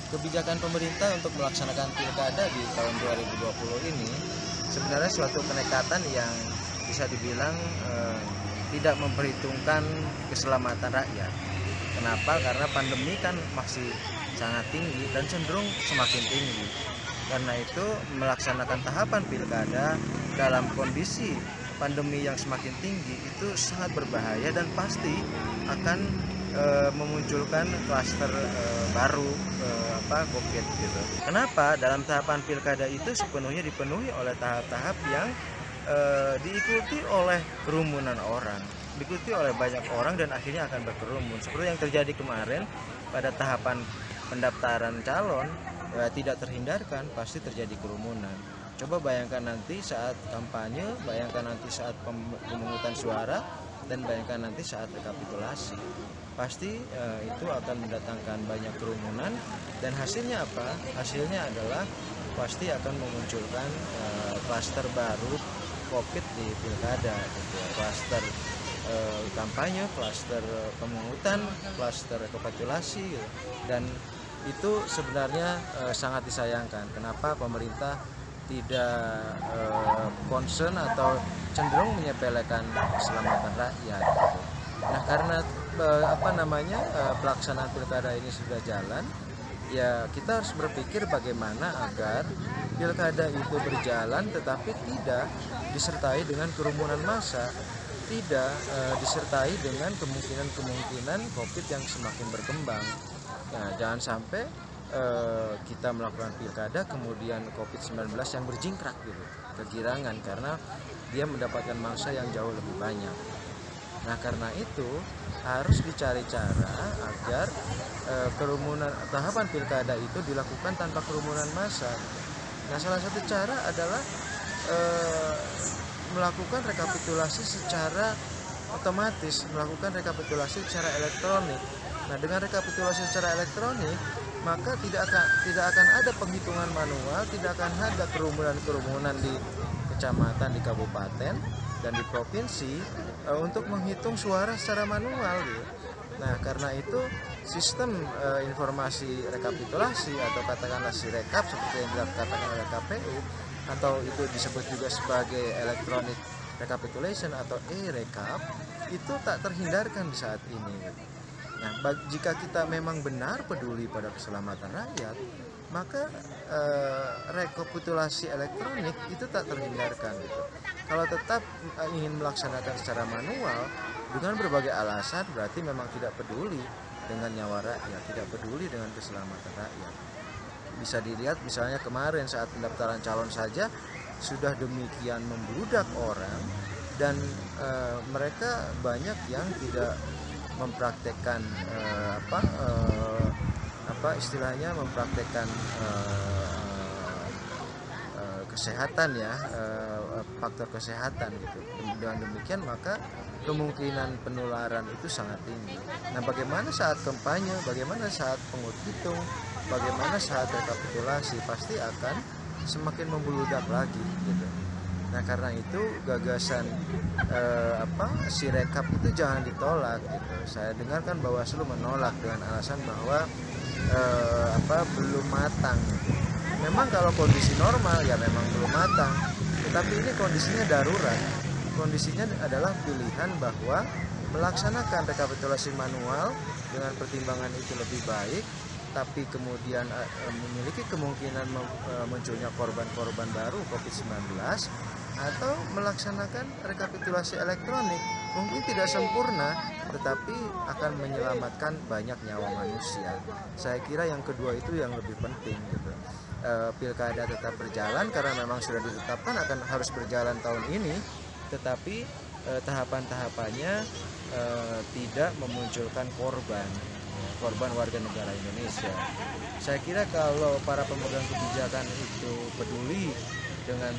kebijakan pemerintah untuk melaksanakan pilkada di tahun 2020 ini sebenarnya suatu kenekatan yang bisa dibilang tidak memperhitungkan keselamatan rakyat. Kenapa? Karena pandemi kan masih sangat tinggi dan cenderung semakin tinggi. Karena itu melaksanakan tahapan pilkada dalam kondisi pandemi yang semakin tinggi itu sangat berbahaya dan pasti akan memunculkan klaster baru COVID gitu. Kenapa? Dalam tahapan pilkada itu sepenuhnya dipenuhi oleh tahap-tahap yang diikuti oleh kerumunan orang, diikuti oleh banyak orang dan akhirnya akan berkerumun. Seperti yang terjadi kemarin pada tahapan pendaftaran calon, tidak terhindarkan pasti terjadi kerumunan. Coba bayangkan nanti saat kampanye, bayangkan nanti saat pemungutan suara, dan bayangkan nanti saat rekapitulasi. Pasti itu akan mendatangkan banyak kerumunan dan hasilnya apa? Hasilnya adalah pasti akan memunculkan klaster baru COVID di pilkada, gitu. Klaster kampanye, klaster pemungutan, klaster rekapitulasi, gitu. Dan itu sebenarnya sangat disayangkan. Kenapa pemerintah tidak concern atau cenderung menyepelekan keselamatan rakyat, gitu. Nah, karena pelaksanaan pilkada ini sudah jalan, ya kita harus berpikir bagaimana agar pilkada itu berjalan tetapi tidak disertai dengan kerumunan massa, tidak disertai dengan kemungkinan COVID yang semakin berkembang. Nah, jangan sampai kita melakukan pilkada kemudian COVID-19 yang berjingkrak gitu, kegirangan karena dia mendapatkan massa yang jauh lebih banyak. Nah, karena itu harus dicari cara agar kerumunan tahapan pilkada itu dilakukan tanpa kerumunan massa. Nah, salah satu cara adalah melakukan rekapitulasi secara otomatis, melakukan rekapitulasi secara elektronik. Nah, dengan rekapitulasi secara elektronik, maka tidak akan ada penghitungan manual, tidak akan ada kerumunan di kecamatan, di kabupaten, dan di provinsi untuk menghitung suara secara manual gitu. Nah, karena itu sistem informasi rekapitulasi atau katakanlah Sirekap seperti yang dikatakan oleh KPU atau itu disebut juga sebagai electronic recapitulation atau e-rekap itu tak terhindarkan di saat ini gitu. Nah, jika kita memang benar peduli pada keselamatan rakyat, maka rekapitulasi elektronik itu tak terhindarkan gitu. Kalau tetap ingin melaksanakan secara manual dengan berbagai alasan, berarti memang tidak peduli dengan nyawa rakyat, tidak peduli dengan keselamatan rakyat. Bisa dilihat misalnya kemarin saat pendaftaran calon saja sudah demikian membludak orang dan mereka banyak yang tidak mempraktekkan istilahnya mempraktekkan kesehatan ya, faktor kesehatan gitu. Dengan demikian maka kemungkinan penularan itu sangat tinggi. Nah, bagaimana saat kampanye, bagaimana saat penghitung, bagaimana saat rekapitulasi, pasti akan semakin membludak lagi gitu. Nah, karena itu gagasan Sirekap itu jangan ditolak gitu. Saya dengarkan Bawaslu menolak dengan alasan bahwa belum matang gitu. Memang kalau kondisi normal ya memang belum matang, tetapi ini kondisinya darurat. Kondisinya adalah pilihan bahwa melaksanakan rekapitulasi manual dengan pertimbangan itu lebih baik, tapi kemudian memiliki kemungkinan munculnya korban-korban baru COVID-19, atau melaksanakan rekapitulasi elektronik mungkin tidak sempurna tetapi akan menyelamatkan banyak nyawa manusia. Saya kira yang kedua itu yang lebih penting gitu. Pilkada tetap berjalan karena memang sudah ditetapkan akan harus berjalan tahun ini, tetapi tahapan-tahapannya tidak memunculkan korban warga negara Indonesia. Saya kira kalau para pemegang kebijakan itu peduli dengan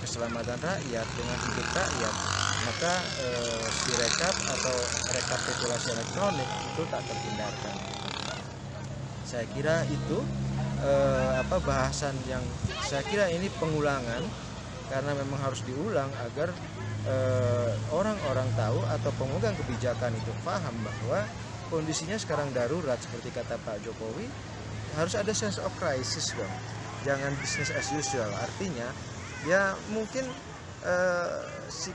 keselamatan rakyat, dengan hidup rakyat, maka Sirekap atau rekapitulasi elektronik itu tak terhindarkan. Saya kira itu bahasan yang saya kira ini pengulangan karena memang harus diulang agar orang-orang tahu atau pemegang kebijakan itu paham bahwa kondisinya sekarang darurat seperti kata Pak Jokowi. harus ada sense of crisis dong. Jangan business as usual. Artinya ya mungkin si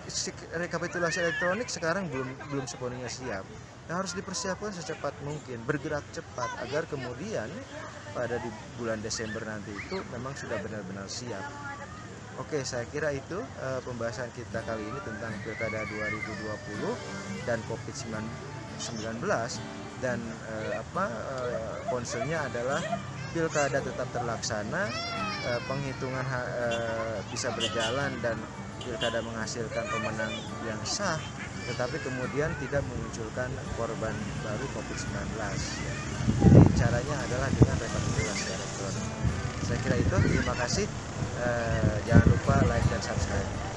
rekapitulasi elektronik sekarang belum sepenuhnya siap. Harus dipersiapkan secepat mungkin, bergerak cepat agar kemudian pada di bulan Desember nanti itu memang sudah benar-benar siap. Oke, saya kira itu pembahasan kita kali ini tentang Pilkada 2020 dan COVID-19, dan concernnya adalah Pilkada tetap terlaksana, penghitungan bisa berjalan dan Pilkada menghasilkan pemenang yang sah, tetapi kemudian tidak memunculkan korban baru COVID-19. Jadi caranya adalah dengan rekapitulasi elektronik. Saya kira itu, terima kasih. Jangan lupa like dan subscribe.